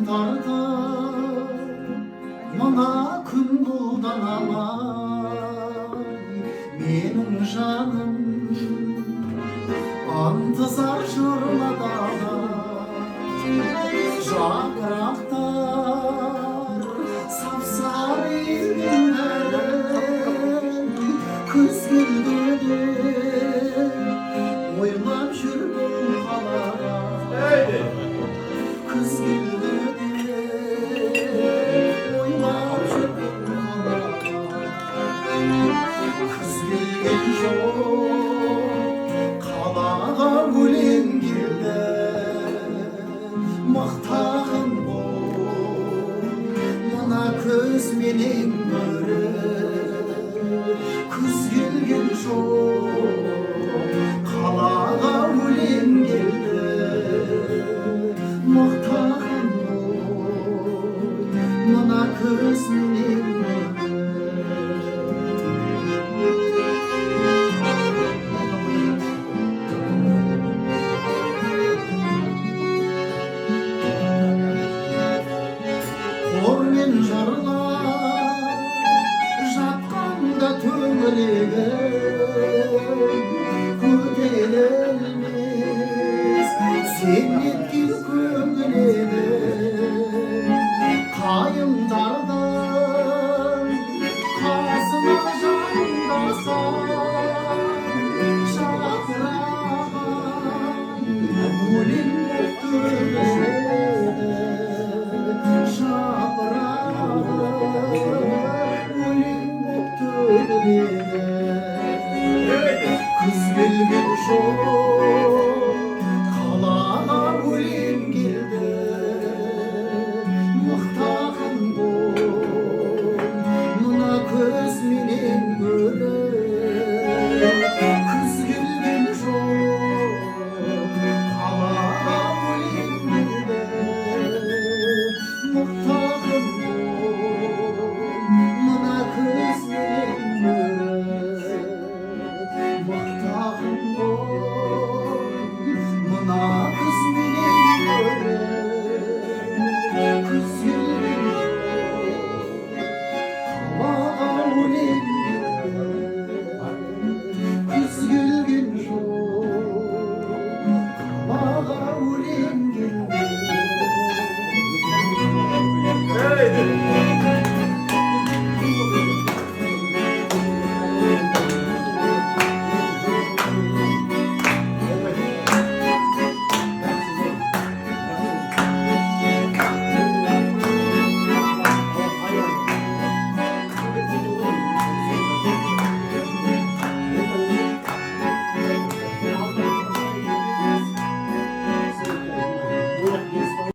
тартып мына күн бұлданамай менің жаным антызар жырлады жапырақтар сап-сары күз келгенде ойлап жүр бұл қалаға күз келгенде ойлап жүр бұл қалаға күз келген жоқ қалаға өлең келді мақтағын бол мына көзменен көріп күз келген жоқ қалаға өлең келді мақтағын бол мына көзменен qorмен жарлап жатқанда төңірегі